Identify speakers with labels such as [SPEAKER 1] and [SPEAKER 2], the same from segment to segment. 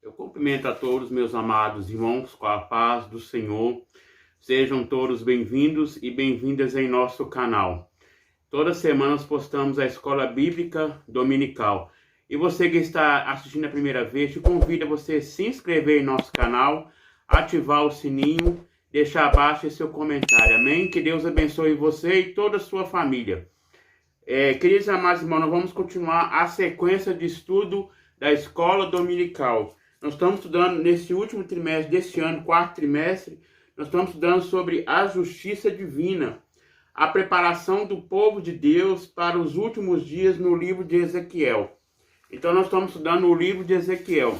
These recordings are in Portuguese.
[SPEAKER 1] Eu cumprimento a todos meus amados irmãos com a paz do Senhor. Sejam todos bem-vindos e bem-vindas em nosso canal. Toda semana nós postamos a Escola Bíblica Dominical. E você que está assistindo a primeira vez, te convido a você se inscrever em nosso canal, ativar o sininho, deixar abaixo seu comentário. Amém? Que Deus abençoe você e toda a sua família. Queridos amados irmãos, nós vamos continuar a sequência de estudo da Escola Dominical. Nós estamos estudando nesse último trimestre deste ano, quarto trimestre, nós estamos estudando sobre a justiça divina, a preparação do povo de Deus para os últimos dias no livro de Ezequiel. Então nós estamos estudando o livro de Ezequiel.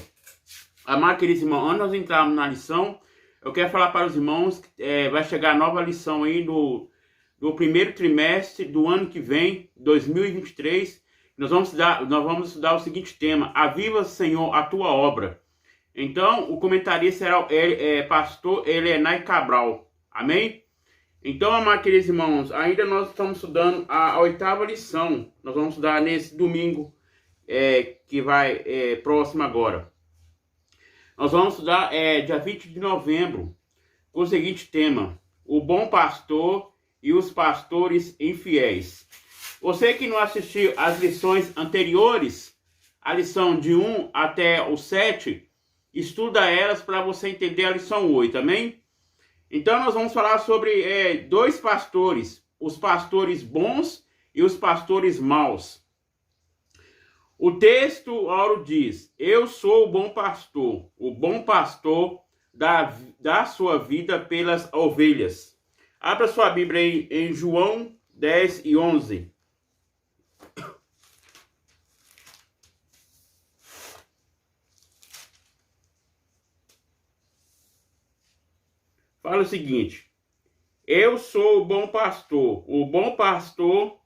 [SPEAKER 1] Amados queridos irmãos, antes de nós entrarmos na lição, eu quero falar para os irmãos que vai chegar a nova lição aí do primeiro trimestre do ano que vem, 2023. Nós vamos estudar o seguinte tema: Aviva, Senhor, a tua obra. Então, o comentarista será pastor Elenay Cabral. Amém? Então, amados queridos irmãos, ainda nós estamos estudando a oitava lição. Nós vamos estudar nesse domingo que vai próximo agora. Nós vamos estudar dia 20 de novembro com o seguinte tema: o bom pastor e os pastores infiéis. Você que não assistiu às lições anteriores, a lição de 1 até o 7, estuda elas para você entender a lição 8, amém? Então nós vamos falar sobre dois pastores, os pastores bons e os pastores maus. O texto Auro diz: eu sou o bom pastor dá sua vida pelas ovelhas. Abra sua Bíblia aí em João 10 e 11. Fala o seguinte: eu sou o bom pastor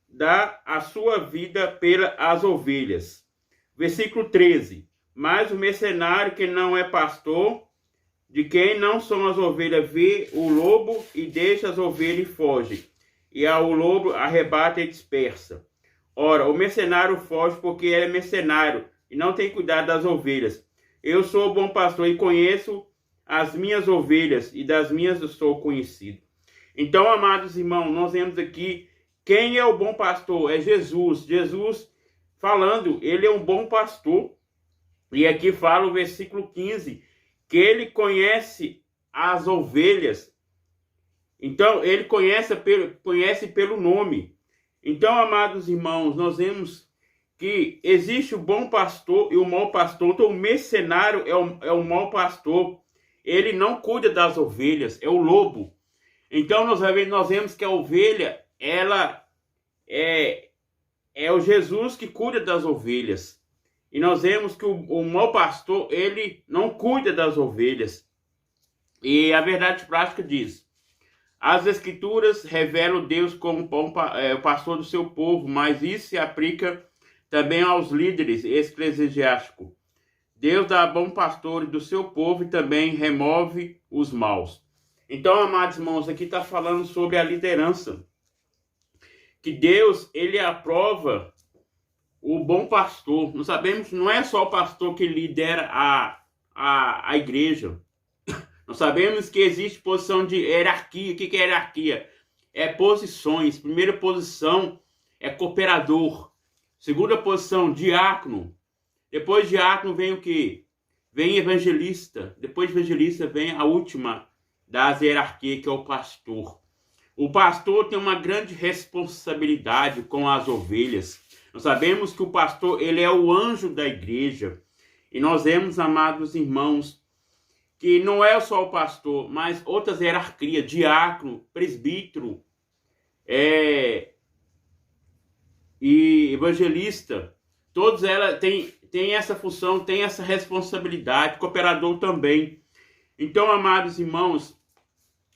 [SPEAKER 1] dá a sua vida pelas ovelhas. Versículo 13: mas o mercenário que não é pastor, de quem não são as ovelhas, vê o lobo e deixa as ovelhas e foge, e ao lobo arrebata e dispersa. Ora, o mercenário foge porque ele é mercenário e não tem cuidado das ovelhas. Eu sou o bom pastor e conheço as minhas ovelhas, e das minhas eu sou conhecido. Então, amados irmãos, nós vemos aqui quem é o bom pastor. É Jesus. Jesus falando, ele é um bom pastor. E aqui fala o versículo 15, que ele conhece as ovelhas. Então, ele conhece pelo nome. Então, amados irmãos, nós vemos que existe o bom pastor e o mau pastor. Então, o mercenário é o mau pastor. Ele não cuida das ovelhas, é o lobo. Então nós vemos que a ovelha, ela é o Jesus que cuida das ovelhas. E nós vemos que o mau pastor, ele não cuida das ovelhas. E a verdade prática diz: as escrituras revelam Deus como o pastor do seu povo, mas isso se aplica também aos líderes eclesiásticos. Deus dá bom pastor do seu povo e também remove os maus. Então, amados irmãos, aqui está falando sobre a liderança. Que Deus, ele aprova o bom pastor. Nós sabemos que não é só o pastor que lidera a igreja. Nós sabemos que existe posição de hierarquia. O que é hierarquia? É posições. Primeira posição é cooperador. Segunda posição, diácono. Depois de diácono vem o quê? Vem evangelista. Depois de evangelista vem a última das hierarquias, que é o pastor. O pastor tem uma grande responsabilidade com as ovelhas. Nós sabemos que o pastor, ele é o anjo da igreja. E nós vemos, amados irmãos, que não é só o pastor, mas outras hierarquias, diácono, presbítero, e evangelista. Todas elas têm essa função, têm essa responsabilidade, cooperador também. Então, amados irmãos,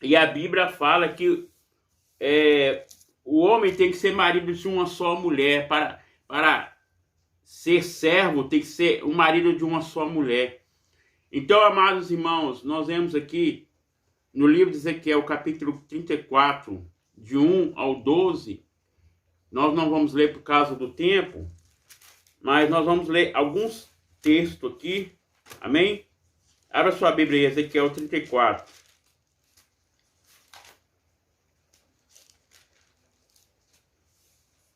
[SPEAKER 1] e a Bíblia fala que o homem tem que ser marido de uma só mulher. Para ser servo, tem que ser o marido de uma só mulher. Então, amados irmãos, nós vemos aqui no livro de Ezequiel, capítulo 34, de 1 ao 12. Nós não vamos ler por causa do tempo, mas nós vamos ler alguns textos aqui Amém? Abra sua Bíblia aí, Ezequiel 34.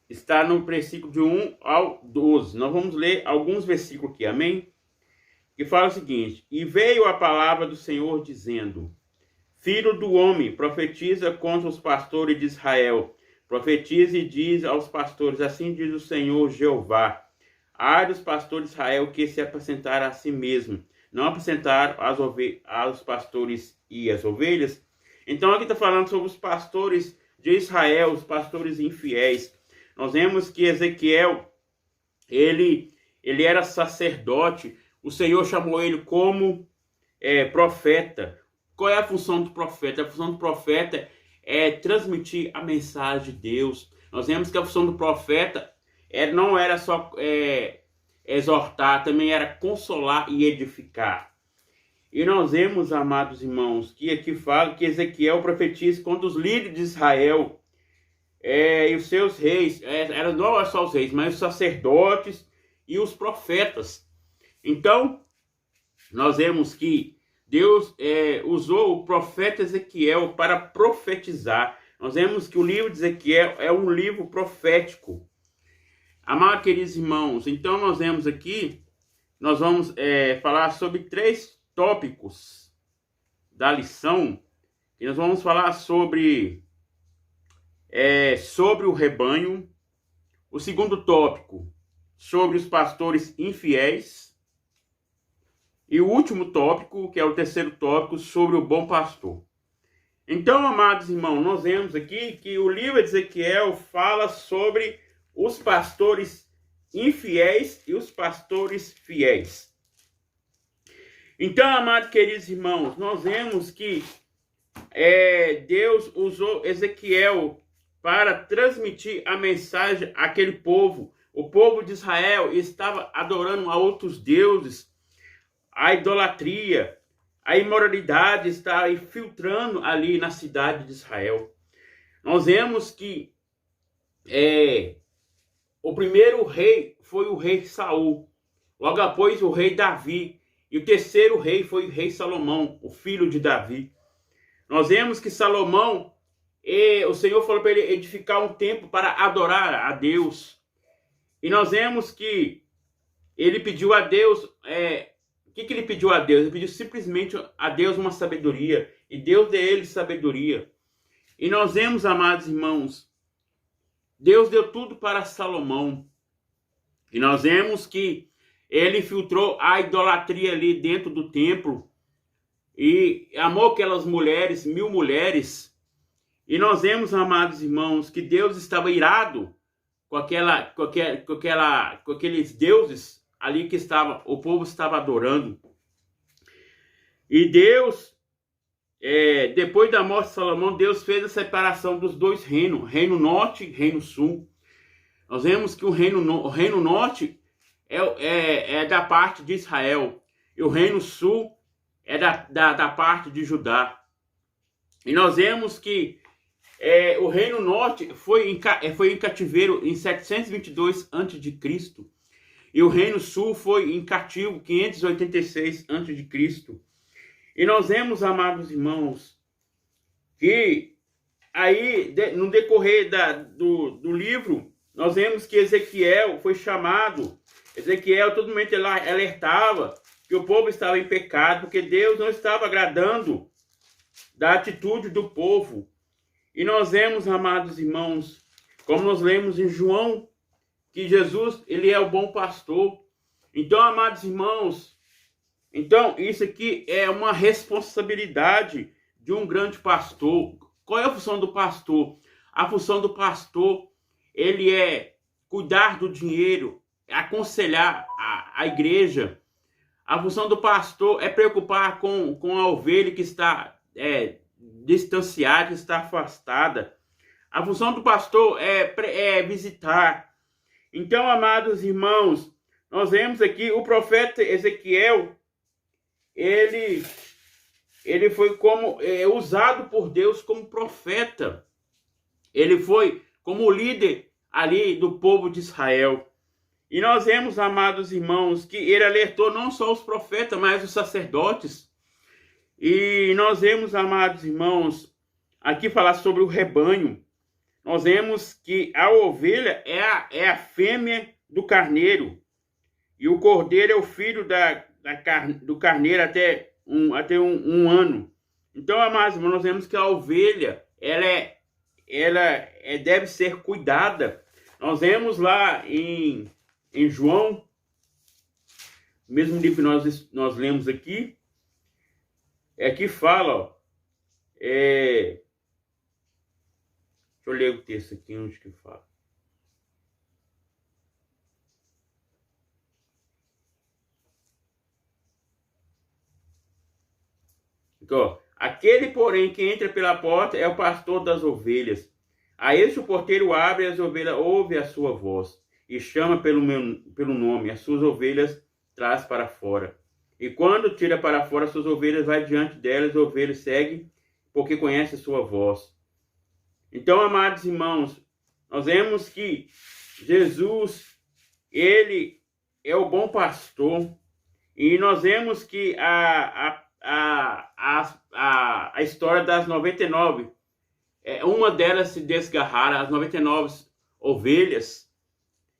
[SPEAKER 1] Está no versículo de 1 ao 12. Nós vamos ler alguns versículos aqui, amém? Que fala o seguinte: E veio a palavra do Senhor dizendo: Filho do homem, profetiza contra os pastores de Israel. Profetiza e diz aos pastores: Assim diz o Senhor Jeová. Ai dos pastores de Israel que se apacentaram a si mesmo, não apacentaram aos pastores e as ovelhas. Então aqui está falando sobre os pastores de Israel, os pastores infiéis. Nós vemos que Ezequiel, ele era sacerdote. O Senhor chamou ele como profeta. Qual é a função do profeta? A função do profeta é transmitir a mensagem de Deus. Nós vemos que a função do profeta não era só exortar, também era consolar e edificar. E nós vemos, amados irmãos, que aqui fala que Ezequiel profetiza contra os líderes de Israel e os seus reis. Não só os reis, mas os sacerdotes e os profetas. Então, nós vemos que Deus usou o profeta Ezequiel para profetizar. Nós vemos que o livro de Ezequiel é um livro profético. Amados queridos irmãos, então nós vemos aqui, nós vamos falar sobre 3 tópicos da lição. E nós vamos falar sobre o rebanho. O segundo tópico, sobre os pastores infiéis. E o último tópico, que é o terceiro tópico, sobre o bom pastor. Então, amados irmãos, nós vemos aqui que o livro de Ezequiel fala sobre os pastores infiéis e os pastores fiéis. Então, amados queridos irmãos, nós vemos que Deus usou Ezequiel para transmitir a mensagem àquele povo. O povo de Israel estava adorando a outros deuses. A idolatria, a imoralidade está infiltrando ali na cidade de Israel. Nós vemos que o primeiro rei foi o rei Saul, logo após o rei Davi, e o terceiro rei foi o rei Salomão, o filho de Davi. Nós vemos que Salomão, o Senhor falou para ele edificar um templo para adorar a Deus. E nós vemos que ele pediu a Deus... O que ele pediu a Deus? Ele pediu simplesmente a Deus uma sabedoria. E Deus deu ele sabedoria. E nós vemos, amados irmãos, Deus deu tudo para Salomão. E nós vemos que ele filtrou a idolatria ali dentro do templo. E amou aquelas mulheres, 1000 mulheres. E nós vemos, amados irmãos, que Deus estava irado com aqueles deuses ali que o povo estava adorando. E Deus, depois da morte de Salomão, Deus fez a separação dos 2 reinos, reino norte e reino sul. Nós vemos que o reino norte é da parte de Israel, e o reino sul é da parte de Judá. E nós vemos que o reino norte foi em cativeiro em 722 a.C., e o reino sul foi em cativo 586 a.C. E nós vemos, amados irmãos, que aí, no decorrer do livro, nós vemos que Ezequiel foi chamado. Ezequiel todo momento alertava que o povo estava em pecado, porque Deus não estava agradando da atitude do povo. E nós vemos, amados irmãos, como nós lemos em João, que Jesus, ele é o bom pastor. Então, amados irmãos, isso aqui é uma responsabilidade de um grande pastor. Qual é a função do pastor? A função do pastor, ele é cuidar do dinheiro, aconselhar a igreja. A função do pastor é preocupar com a ovelha que está distanciada, que está afastada. A função do pastor é visitar. Então, amados irmãos, nós vemos aqui o profeta Ezequiel, ele foi usado por Deus como profeta. Ele foi como líder ali do povo de Israel. E nós vemos, amados irmãos, que ele alertou não só os profetas, mas os sacerdotes. E nós vemos, amados irmãos, aqui falar sobre o rebanho. Nós vemos que a ovelha é a fêmea do carneiro. E o cordeiro é o filho do carneiro até um ano. Então, amados irmãos, nós vemos que a ovelha, deve ser cuidada. Nós vemos lá em João, mesmo livro que nós lemos aqui, que fala, ó, deixa eu ler o texto aqui, onde que fala. Então, aquele, porém, que entra pela porta é o pastor das ovelhas. A este o porteiro abre e as ovelhas ouvem a sua voz e chama pelo nome. As suas ovelhas traz para fora. E quando tira para fora as suas ovelhas, vai diante delas, as ovelhas seguem, porque conhece a sua voz. Então, amados irmãos, nós vemos que Jesus, ele é o bom pastor. E nós vemos que a história das 99, uma delas se desgarraram, as 99 ovelhas,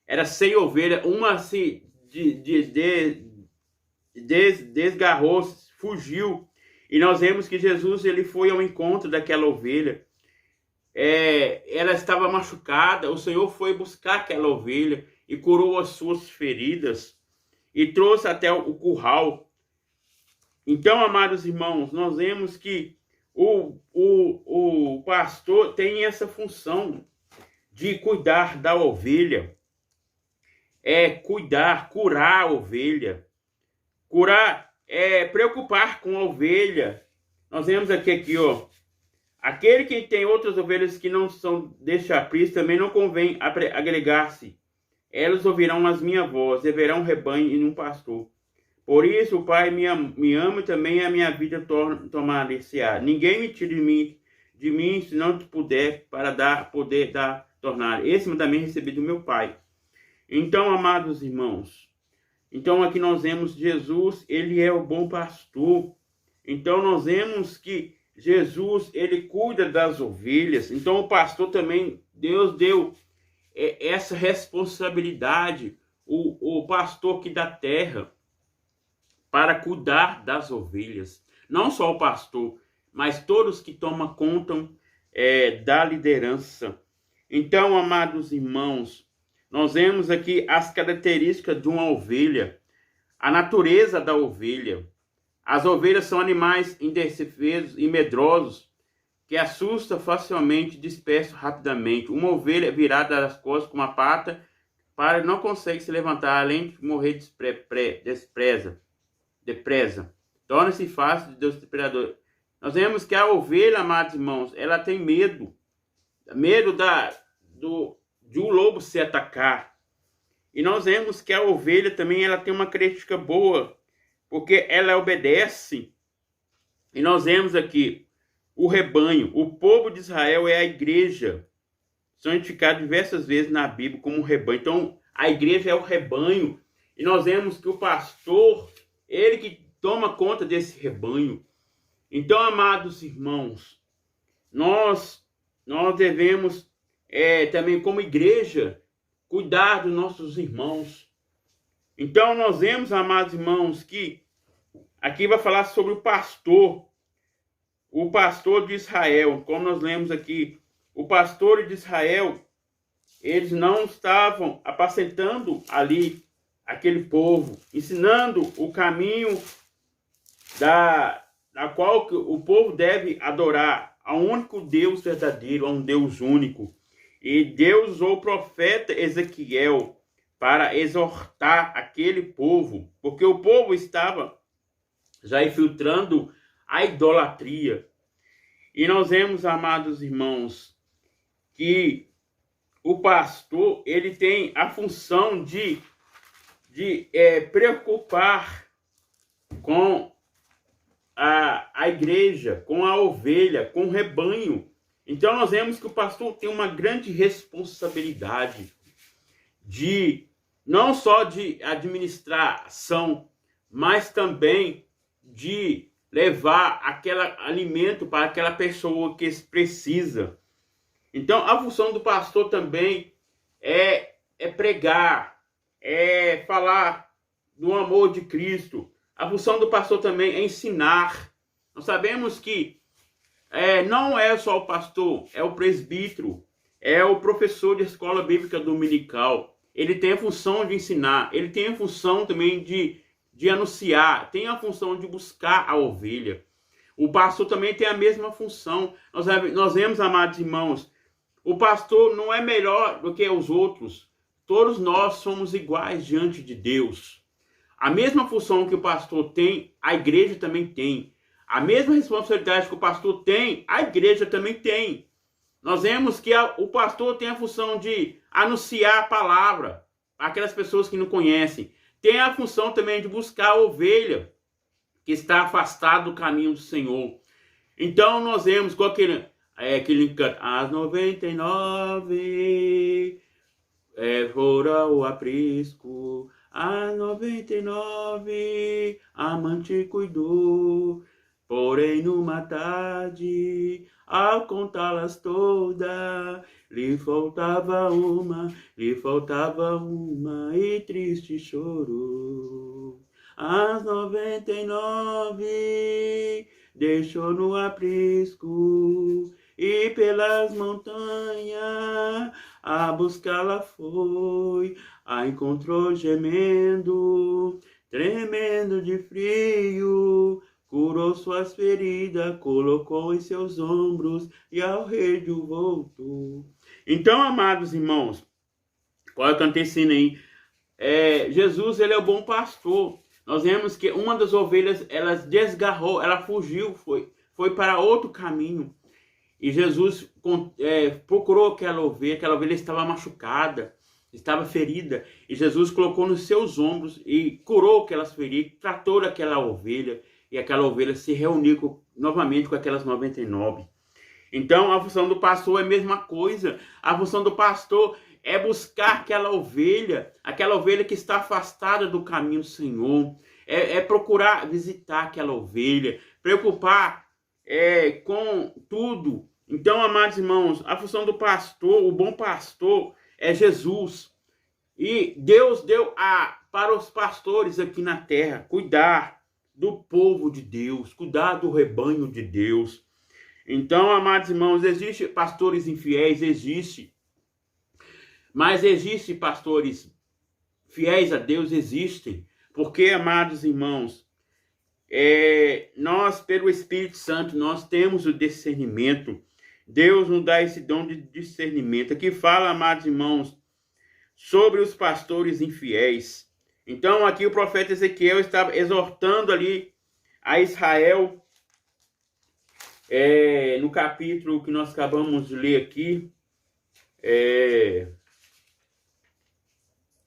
[SPEAKER 1] era 100 ovelhas, uma se desgarrou, fugiu. E nós vemos que Jesus, ele foi ao encontro daquela ovelha. Ela estava machucada, o Senhor foi buscar aquela ovelha e curou as suas feridas e trouxe até o curral. Então, amados irmãos, nós vemos que o pastor tem essa função de cuidar da ovelha, curar a ovelha. Curar é preocupar com a ovelha. Nós vemos aqui, ó, aquele que tem outras ovelhas que não são deste aprisco, também não convém agregar-se. Elas ouvirão as minhas vozes, e verão um rebanho e um pastor. Por isso o Pai me ama e também a minha vida tomar-se-á. Ninguém me tira de mim, se não te puder, para poder tornar. Esse mandamento recebi do meu Pai. Então, amados irmãos, então aqui nós vemos Jesus, ele é o bom pastor. Então nós vemos que Jesus, ele cuida das ovelhas. Então o pastor também, Deus deu essa responsabilidade, o pastor que dá terra, para cuidar das ovelhas. Não só o pastor, mas todos que tomam conta da liderança. Então, amados irmãos, nós vemos aqui as características de uma ovelha, a natureza da ovelha. As ovelhas são animais indefesos e medrosos, que assustam facilmente e dispersam rapidamente. Uma ovelha virada das costas com uma pata, não consegue se levantar, além de morrer depresa. Torna-se fácil de Deus depredador. Nós vemos que a ovelha, amados irmãos, ela tem medo de um lobo se atacar. E nós vemos que a ovelha também, ela tem uma característica boa, porque ela obedece. E nós vemos aqui o rebanho, o povo de Israel é a igreja, são identificados diversas vezes na Bíblia como rebanho. Então a igreja é o rebanho, e nós vemos que o pastor, ele que toma conta desse rebanho. Então, amados irmãos, nós devemos também, como igreja, cuidar dos nossos irmãos. Então, nós vemos, amados irmãos, que aqui vai falar sobre o pastor de Israel. Como nós lemos aqui, o pastor de Israel, eles não estavam apacentando ali aquele povo, ensinando o caminho da qual o povo deve adorar a um único Deus verdadeiro, a um Deus único. E Deus usou o profeta Ezequiel para exortar aquele povo, porque o povo estava já infiltrando a idolatria. E nós vemos, amados irmãos, que o pastor, ele tem a função de preocupar com a igreja, com a ovelha, com o rebanho. Então nós vemos que o pastor tem uma grande responsabilidade de não só de administração, mas também de levar aquele alimento para aquela pessoa que precisa. Então, a função do pastor também é pregar, é falar do amor de Cristo. A função do pastor também é ensinar. Nós sabemos que não é só o pastor, é o presbítero, é o professor de escola bíblica dominical. Ele tem a função de ensinar, ele tem a função também de anunciar, tem a função de buscar a ovelha. O pastor também tem a mesma função. Nós vemos, amados irmãos, o pastor não é melhor do que os outros. Todos nós somos iguais diante de Deus. A mesma função que o pastor tem, a igreja também tem. A mesma responsabilidade que o pastor tem, a igreja também tem. Nós vemos que o pastor tem a função de anunciar a palavra para aquelas pessoas que não conhecem. Tem a função também de buscar a ovelha que está afastada do caminho do Senhor. Então nós vemos com aquele canto, as 99 foram o aprisco, as 99 amante cuidou, porém numa tarde, ao contá-las todas, lhe faltava uma e triste chorou. As 99 deixou no aprisco e pelas montanhas a buscá-la foi. A encontrou gemendo, tremendo de frio, curou suas feridas, colocou em seus ombros e ao reino voltou. Então, amados irmãos, qual é o que está acontecendo aí? Jesus, ele é o bom pastor. Nós vemos que uma das ovelhas, ela desgarrou, ela fugiu, foi para outro caminho. E Jesus procurou aquela ovelha estava machucada, estava ferida. E Jesus colocou nos seus ombros e curou aquelas feridas, tratou daquela ovelha. E aquela ovelha se reuniu novamente com aquelas 99. Então, a função do pastor é a mesma coisa. A função do pastor é buscar aquela ovelha que está afastada do caminho do Senhor. É procurar visitar aquela ovelha, preocupar com tudo. Então, amados irmãos, a função do pastor, o bom pastor, é Jesus. E Deus deu para os pastores aqui na terra cuidar do povo de Deus, cuidar do rebanho de Deus. Então, amados irmãos, existe pastores infiéis, existe. Mas existe pastores fiéis a Deus, existem. Porque, amados irmãos, nós, pelo Espírito Santo, nós temos o discernimento. Deus nos dá esse dom de discernimento. Aqui fala, amados irmãos, sobre os pastores infiéis. Então, aqui o profeta Ezequiel estava exortando ali a Israel, no capítulo que nós acabamos de ler aqui,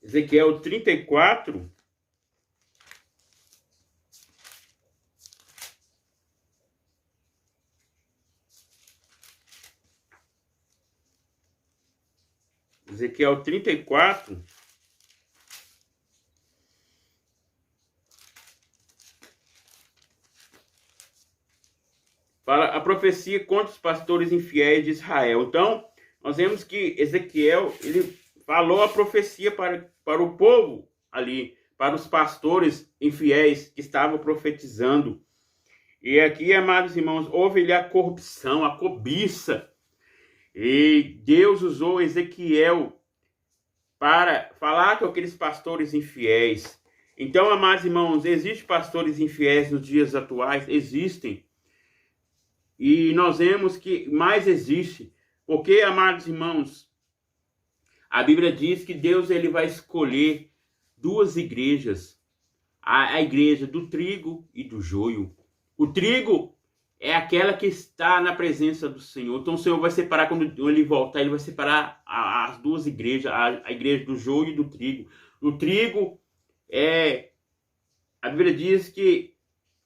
[SPEAKER 1] Ezequiel 34, Ezequiel 34, fala a profecia contra os pastores infiéis de Israel. Então, nós vemos que Ezequiel, ele falou a profecia para o povo ali, para os pastores infiéis que estavam profetizando. E aqui, amados irmãos, houve-lhe a corrupção, a cobiça. E Deus usou Ezequiel para falar com aqueles pastores infiéis. Então, amados irmãos, existem pastores infiéis nos dias atuais? Existem. E nós vemos que mais existe. Porque, amados irmãos, a Bíblia diz que Deus ele vai escolher duas igrejas. A igreja do trigo e do joio. O trigo é aquela que está na presença do Senhor. Então o Senhor vai separar, quando ele voltar, ele vai separar as duas igrejas, a igreja do joio e do trigo. O trigo a Bíblia diz que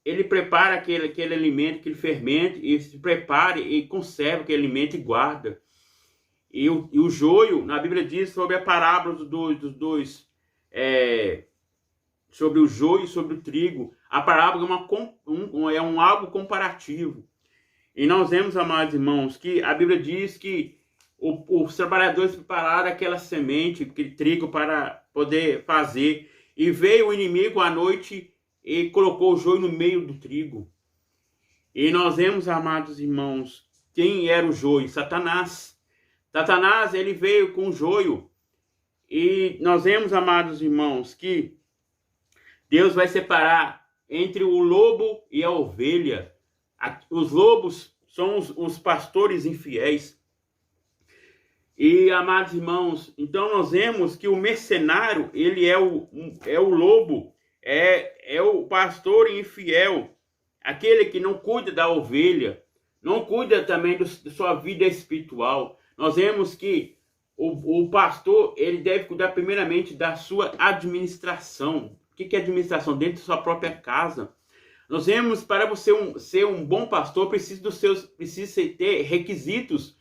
[SPEAKER 1] ele prepara aquele alimento, aquele fermento, e se prepara e conserva aquele alimento e guarda. E o joio, na Bíblia diz sobre a parábola dos dois sobre o joio e sobre o trigo. A parábola é algo comparativo. E nós vemos, amados irmãos, que a Bíblia diz que os trabalhadores prepararam aquela semente, aquele trigo para poder fazer. E veio o inimigo à noite e colocou o joio no meio do trigo. E nós vemos, amados irmãos, quem era o joio? Satanás. Satanás, ele veio com o joio. E nós vemos, amados irmãos, que Deus vai separar entre o lobo e a ovelha. Os lobos são os pastores infiéis. E, amados irmãos, então nós vemos que o mercenário, ele é o lobo, é o pastor infiel, aquele que não cuida da ovelha, não cuida também da sua vida espiritual. Nós vemos que o pastor, ele deve cuidar primeiramente da sua administração. O que é administração? Dentro da sua própria casa. Nós vemos, para você ser um bom pastor, precisa ter requisitos.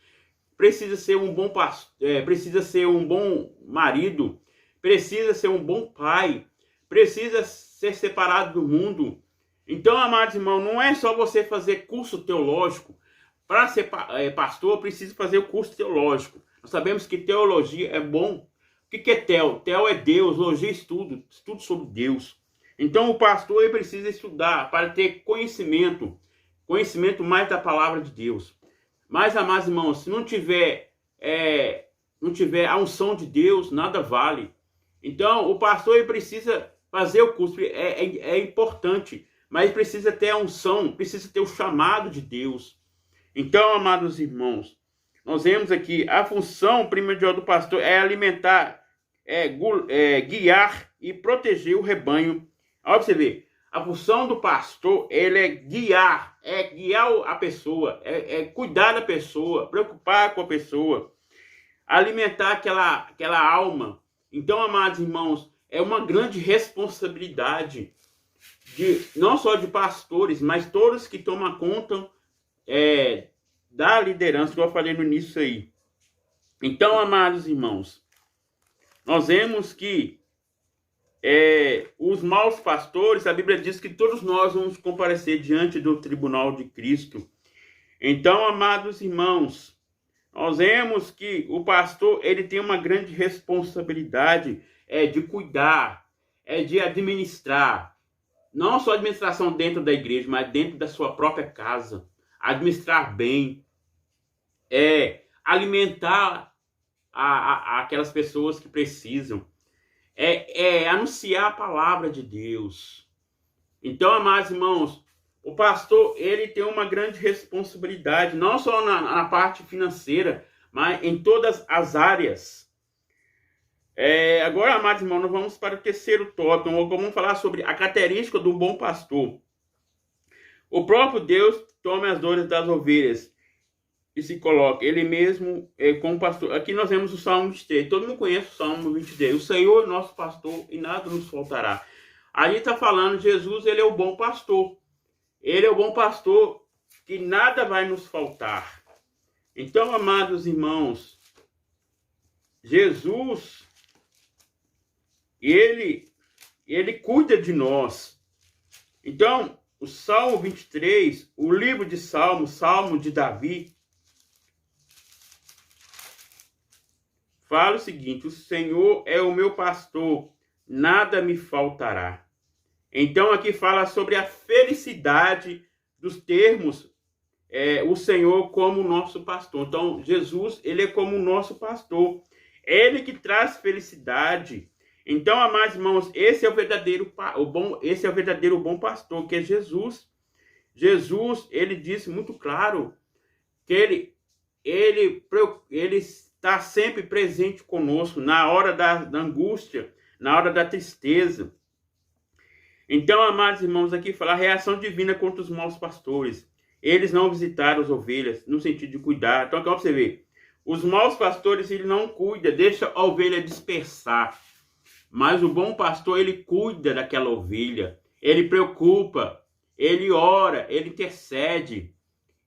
[SPEAKER 1] Precisa ser um bom pastor, precisa ser um bom marido, precisa ser um bom pai, precisa ser separado do mundo. Então, amados irmãos, não é só você fazer curso teológico. Para ser pastor, precisa fazer o curso teológico. Nós sabemos que teologia é bom. O que é teo? Teo é Deus, logia é estudo sobre Deus. Então, o pastor ele precisa estudar para ter conhecimento mais da palavra de Deus. Mas, amados irmãos, se não tiver a unção de Deus, nada vale. Então, o pastor ele precisa fazer o curso, é importante, mas precisa ter a unção, precisa ter o chamado de Deus. Então, amados irmãos, nós vemos aqui a função primordial do pastor é alimentar, guiar e proteger o rebanho. Olha você ver, a função do pastor ele é guiar a pessoa, cuidar da pessoa, preocupar com a pessoa, alimentar aquela alma. Então, amados irmãos, é uma grande responsabilidade não só de pastores, mas todos que tomam conta da liderança, que eu falei no início aí. Então, amados irmãos, nós vemos que os maus pastores, a Bíblia diz que todos nós vamos comparecer diante do tribunal de Cristo. Então, amados irmãos, nós vemos que o pastor ele tem uma grande responsabilidade de cuidar, de administrar. Não só administração dentro da igreja, mas dentro da sua própria casa. Administrar bem. Alimentar aquelas pessoas que precisam. Anunciar a palavra de Deus. Então, amados irmãos, o pastor ele tem uma grande responsabilidade, não só na parte financeira, mas em todas as áreas. Agora, amados irmãos, nós vamos para o terceiro tópico. Vamos falar sobre a característica do bom pastor. O próprio Deus toma as dores das ovelhas e se coloca ele mesmo como pastor. Aqui nós vemos o Salmo 23. Todo mundo conhece o Salmo 23. O Senhor é nosso pastor e nada nos faltará. Ali está falando, Jesus, ele é o bom pastor. Ele é o bom pastor que nada vai nos faltar. Então, amados irmãos, Jesus, ele cuida de nós. Então, o Salmo 23, o livro de Salmo, Salmo de Davi, fala o seguinte: o Senhor é o meu pastor, nada me faltará. Então aqui fala sobre a felicidade dos termos, o Senhor como nosso pastor. Então Jesus, ele é como o nosso pastor. Ele que traz felicidade. Então, amados irmãos, esse é o verdadeiro bom pastor, que é Jesus. Jesus, ele disse muito claro que ele está sempre presente conosco na hora da angústia, na hora da tristeza. Então, amados irmãos, aqui fala a reação divina contra os maus pastores. Eles não visitaram as ovelhas no sentido de cuidar. Então, aqui você vê, os maus pastores, ele não cuida, deixa a ovelha dispersar. Mas o bom pastor, ele cuida daquela ovelha. Ele preocupa, ele ora, ele intercede,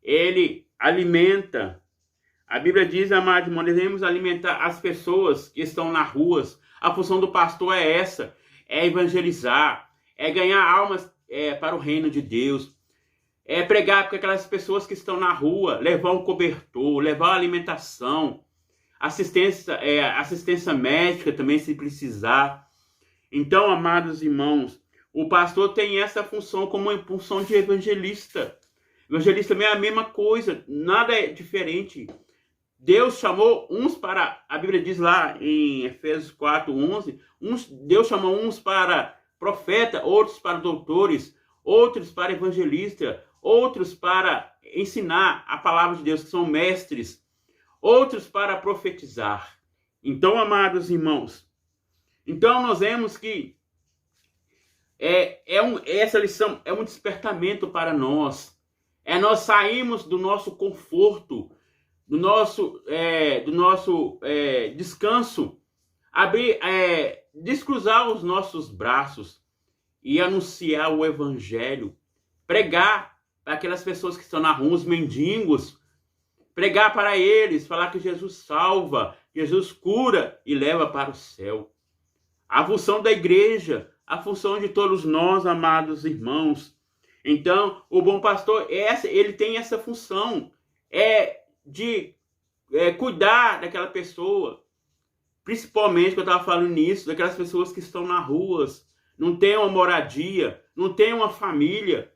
[SPEAKER 1] ele alimenta. A Bíblia diz, amados irmãos, devemos alimentar as pessoas que estão nas ruas, A função do pastor é essa, é evangelizar, é ganhar almas para o reino de Deus, é pregar para aquelas pessoas que estão na rua, levar um cobertor, levar alimentação, assistência médica também se precisar. Então, amados irmãos, o pastor tem essa função como uma função de evangelista. Evangelista também é a mesma coisa, nada é diferente. Deus chamou uns para, a Bíblia diz lá em Efésios 4:11, Deus chamou uns para profeta, outros para doutores, outros para evangelista, outros para ensinar a palavra de Deus, que são mestres, outros para profetizar. Então, amados irmãos, então nós vemos que essa lição é um despertamento para nós. Nós saímos do nosso conforto, do nosso descanso, descruzar os nossos braços e anunciar o evangelho, pregar para aquelas pessoas que estão na rua, os mendigos, pregar para eles, falar que Jesus salva, Jesus cura e leva para o céu. A função da igreja, a função de todos nós, amados irmãos. Então, o bom pastor, ele tem essa função, de cuidar daquela pessoa, principalmente, que eu estava falando nisso, daquelas pessoas que estão nas ruas, não tem uma moradia, não tem uma família.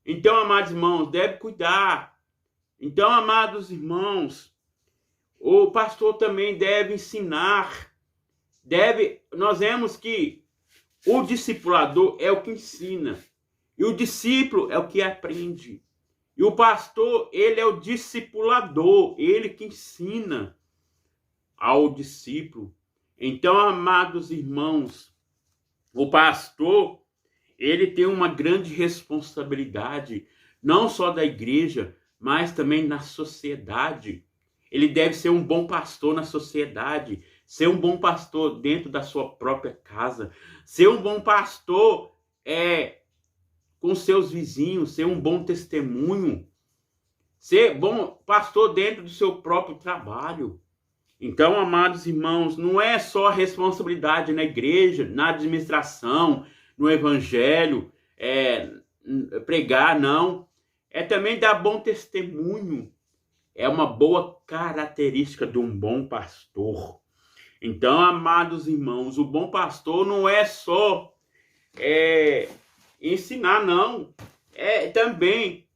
[SPEAKER 1] Então, amados irmãos, deve cuidar. Então, amados irmãos, o pastor também deve ensinar. Nós vemos que o discipulador é o que ensina. E o discípulo é o que aprende. E o pastor, ele é o discipulador, ele que ensina ao discípulo. Então, amados irmãos, o pastor, ele tem uma grande responsabilidade, não só da igreja, mas também na sociedade. Ele deve ser um bom pastor na sociedade, ser um bom pastor dentro da sua própria casa, ser um bom pastor com seus vizinhos, ser um bom testemunho, ser bom pastor dentro do seu próprio trabalho. Então, amados irmãos, não é só a responsabilidade na igreja, na administração, no evangelho, pregar, não. É também dar bom testemunho. É uma boa característica de um bom pastor. Então, amados irmãos, o bom pastor não é só ensinar, não. Também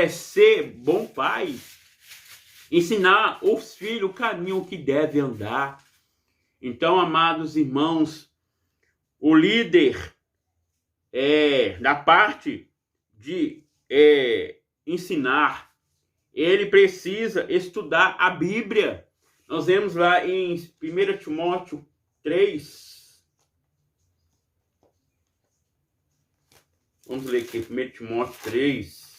[SPEAKER 1] ser bom pai. Ensinar os filhos o caminho que deve andar. Então, amados irmãos, o líder, da parte de ensinar, ele precisa estudar a Bíblia. Nós vemos lá em 1 Timóteo 3. Vamos ler aqui, 1 Timóteo 3.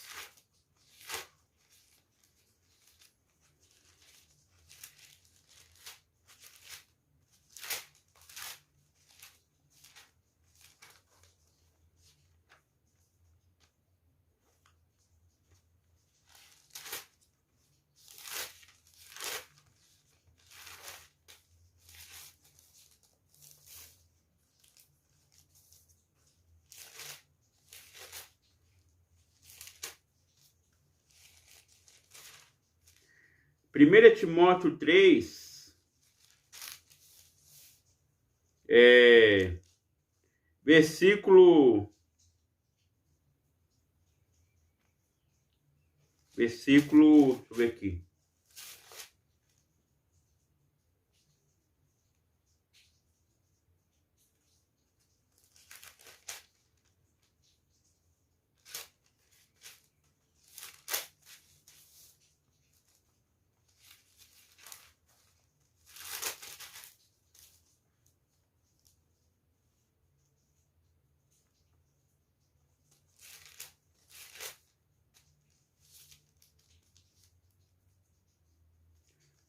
[SPEAKER 1] Primeira Timóteo 3, versículo, deixa eu ver aqui.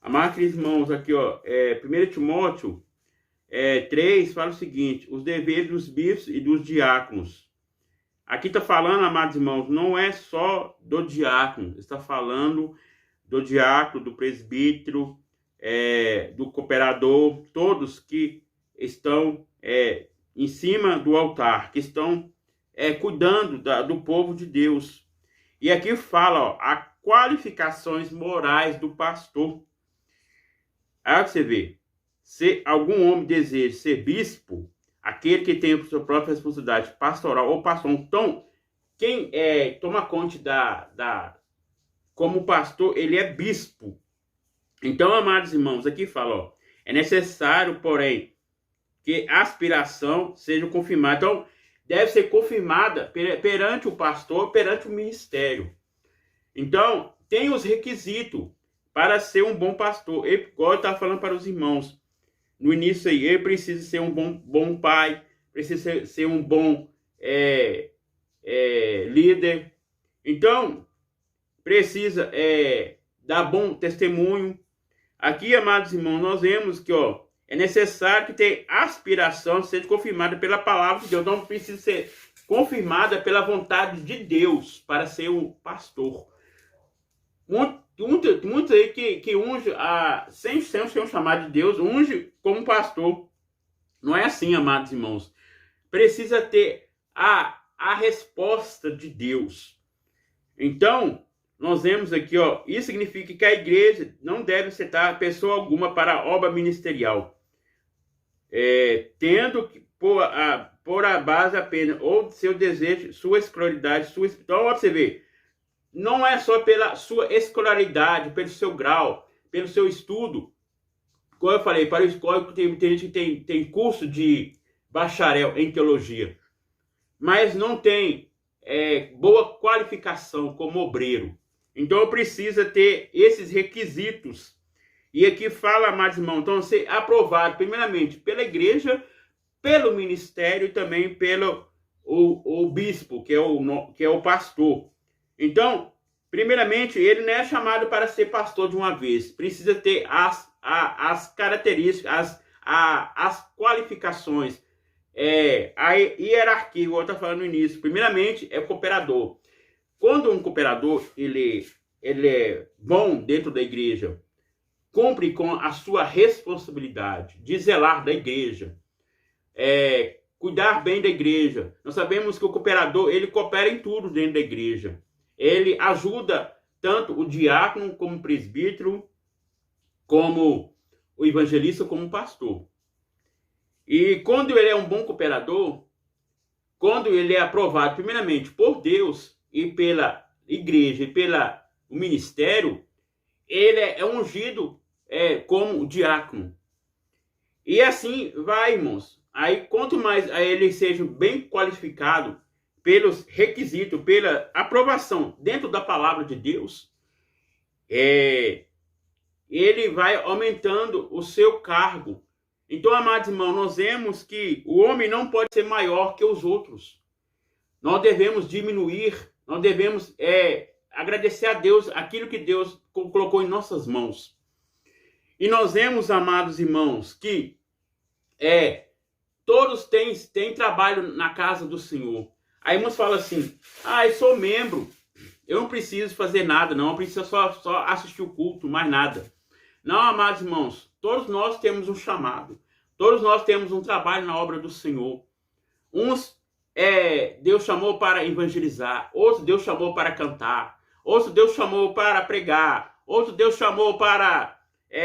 [SPEAKER 1] Amados irmãos, aqui, 1 Timóteo 3 fala o seguinte: os deveres dos bispos e dos diáconos. Aqui está falando, amados irmãos, não é só do diácono, está falando do diácono, do presbítero, do cooperador, todos que estão em cima do altar, que estão cuidando do povo de Deus. E aqui fala, ó, as qualificações morais do pastor. Aí você vê, se algum homem deseja ser bispo, aquele que tem a sua própria responsabilidade pastoral ou pastor, então, quem toma conta como pastor, ele é bispo. Então, amados irmãos, aqui fala, ó, é necessário, porém, que a aspiração seja confirmada. Então, deve ser confirmada perante o pastor, perante o ministério. Então, tem os requisitos para ser um bom pastor. Igual eu estava falando para os irmãos no início aí, ele precisa ser um bom pai, precisa ser um bom líder. Então, precisa dar bom testemunho. Aqui, amados irmãos, nós vemos que é necessário que tenha aspiração seja confirmada pela palavra de Deus. Não precisa ser confirmada pela vontade de Deus para ser o pastor. Muitos aí que unge, sem ser um chamado de Deus, unge como pastor. Não é assim, amados irmãos. Precisa ter a resposta de Deus. Então, nós vemos aqui, isso significa que a igreja não deve aceitar pessoa alguma para a obra ministerial, tendo que pôr a base apenas ou seu desejo, sua escolaridade, Então, você vê, não é só pela sua escolaridade, pelo seu grau, pelo seu estudo. Como eu falei, para o escola tem gente que tem curso de bacharel em teologia, mas não tem boa qualificação como obreiro. Então precisa ter esses requisitos. E aqui fala, amados irmãos, então ser aprovado primeiramente pela igreja, pelo ministério e também pelo o bispo, que é o pastor. Então, primeiramente, ele não é chamado para ser pastor de uma vez. Precisa ter as características, as qualificações, a hierarquia, igual eu estava falando no início. Primeiramente, é o cooperador. Quando um cooperador ele é bom dentro da igreja, cumpre com a sua responsabilidade de zelar da igreja, cuidar bem da igreja. Nós sabemos que o cooperador, ele coopera em tudo dentro da igreja. Ele ajuda tanto o diácono, como o presbítero, como o evangelista, como o pastor. E quando ele é um bom cooperador, quando ele é aprovado primeiramente por Deus e pela igreja e pelo ministério, ele é ungido como diácono. E assim vai, irmãos. Aí, quanto mais ele seja bem qualificado pelos requisitos, pela aprovação dentro da palavra de Deus, ele vai aumentando o seu cargo. Então, amados irmãos, nós vemos que o homem não pode ser maior que os outros. Nós devemos diminuir, nós devemos agradecer a Deus aquilo que Deus colocou em nossas mãos. E nós vemos, amados irmãos, que todos têm trabalho na casa do Senhor. Aí uns falam assim, eu sou membro, eu não preciso fazer nada, não, eu preciso só assistir o culto, mais nada. Não, amados irmãos, todos nós temos um chamado, todos nós temos um trabalho na obra do Senhor. Uns Deus chamou para evangelizar, outros Deus chamou para cantar, outros Deus chamou para pregar, outros Deus chamou para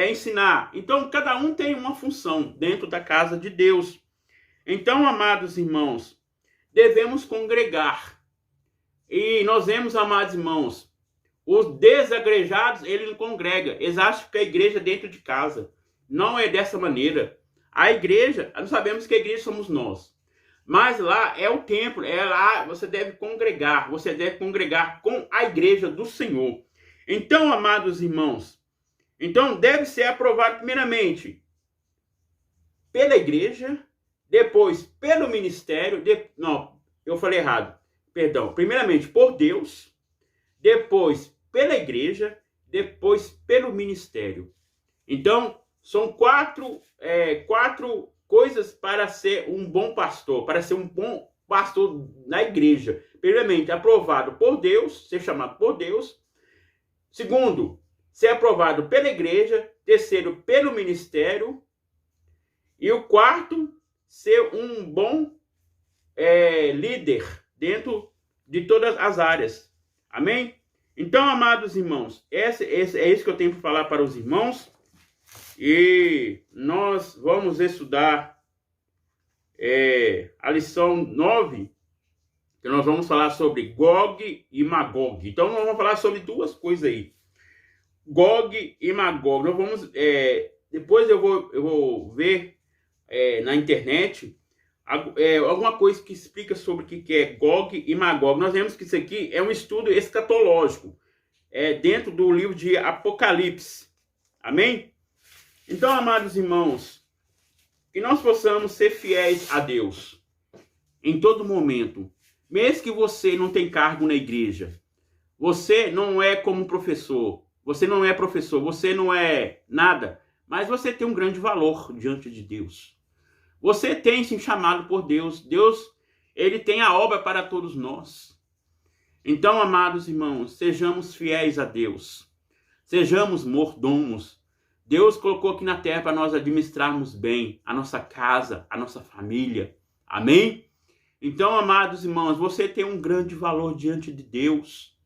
[SPEAKER 1] ensinar. Então, cada um tem uma função dentro da casa de Deus. Então, amados irmãos, devemos congregar. E nós vemos, amados irmãos, os desagrejados, ele não congrega. Eles acham que a igreja é dentro de casa. Não é dessa maneira. A igreja, nós sabemos que a igreja somos nós. Mas lá é o templo, lá você deve congregar com a igreja do Senhor. Então, amados irmãos, deve ser aprovado primeiramente pela igreja, depois pelo ministério, não, eu falei errado, perdão, primeiramente por Deus, depois pela igreja, depois pelo ministério. Então, são quatro coisas para ser um bom pastor, para ser um bom pastor na igreja. Primeiramente, aprovado por Deus, ser chamado por Deus. Segundo, ser aprovado pela igreja. Terceiro, pelo ministério. E o quarto, ser um bom líder dentro de todas as áreas. Amém? Então, amados irmãos, é isso que eu tenho para falar para os irmãos. E nós vamos estudar a lição 9, que nós vamos falar sobre Gog e Magog. Então, nós vamos falar sobre duas coisas aí. Gog e Magog. Nós vamos, depois eu vou ver na internet alguma coisa que explica sobre o que é Gog e Magog. Nós vemos que isso aqui é um estudo escatológico, dentro do livro de Apocalipse. Amém? Então, amados irmãos, que nós possamos ser fiéis a Deus em todo momento. Mesmo que você não tenha cargo na igreja, você não é como professor, você não é professor, você não é nada, mas você tem um grande valor diante de Deus. Você tem sim chamado por Deus. Deus, ele tem a obra para todos nós. Então, amados irmãos, sejamos fiéis a Deus. Sejamos mordomos. Deus colocou aqui na terra para nós administrarmos bem a nossa casa, a nossa família. Amém? Então, amados irmãos, você tem um grande valor diante de Deus.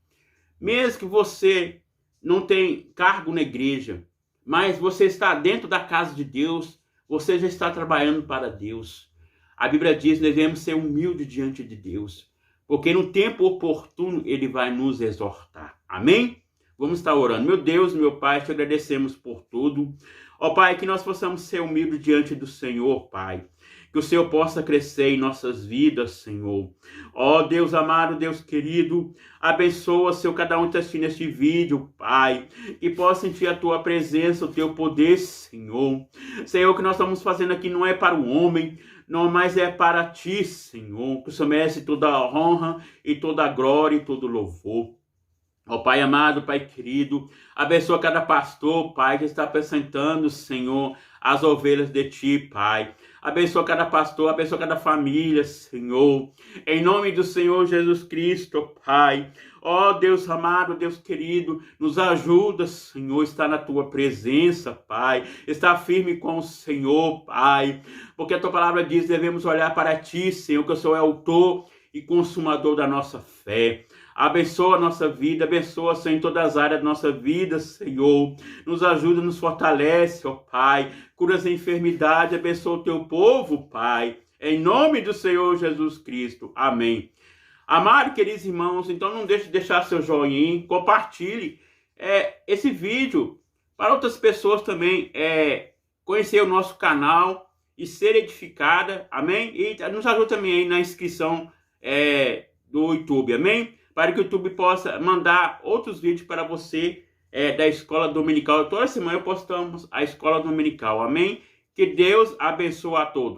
[SPEAKER 1] Mesmo que você não tenha cargo na igreja, mas você está dentro da casa de Deus, você já está trabalhando para Deus. A Bíblia diz que devemos ser humildes diante de Deus, porque no tempo oportuno Ele vai nos exortar. Amém? Vamos estar orando. Meu Deus, meu Pai, te agradecemos por tudo. Ó Pai, que nós possamos ser humildes diante do Senhor, Pai. Que o Senhor possa crescer em nossas vidas, Senhor. Ó Deus amado, Deus querido, abençoa, Senhor, cada um que está assistindo este vídeo, Pai. Que possa sentir a Tua presença, o Teu poder, Senhor. Senhor, o que nós estamos fazendo aqui não é para o homem, não, mas é para Ti, Senhor. Que o Senhor merece toda a honra e toda a glória e todo o louvor. Ó Pai amado, Pai querido, abençoa cada pastor, Pai, que está apresentando, Senhor, as ovelhas de Ti, Pai. Abençoa cada pastor, abençoa cada família, Senhor. Em nome do Senhor Jesus Cristo, Pai. Ó Deus amado, Deus querido, nos ajuda, Senhor, está na Tua presença, Pai. Está firme com o Senhor, Pai. Porque a Tua palavra diz, devemos olhar para Ti, Senhor, que o Senhor é autor e consumador da nossa fé. Abençoa a nossa vida, abençoa, Senhor, em todas as áreas da nossa vida, Senhor. Nos ajuda, nos fortalece, ó Pai. Cura as enfermidades, abençoa o Teu povo, Pai. Em nome do Senhor Jesus Cristo. Amém. Amado, queridos irmãos, então não deixe de deixar seu joinha, compartilhe esse vídeo para outras pessoas também conhecer o nosso canal e ser edificada, amém? E nos ajuda também aí na inscrição do YouTube, amém? Para que o YouTube possa mandar outros vídeos para você da escola dominical. Toda semana eu postamos a escola dominical, amém? Que Deus abençoe a todos.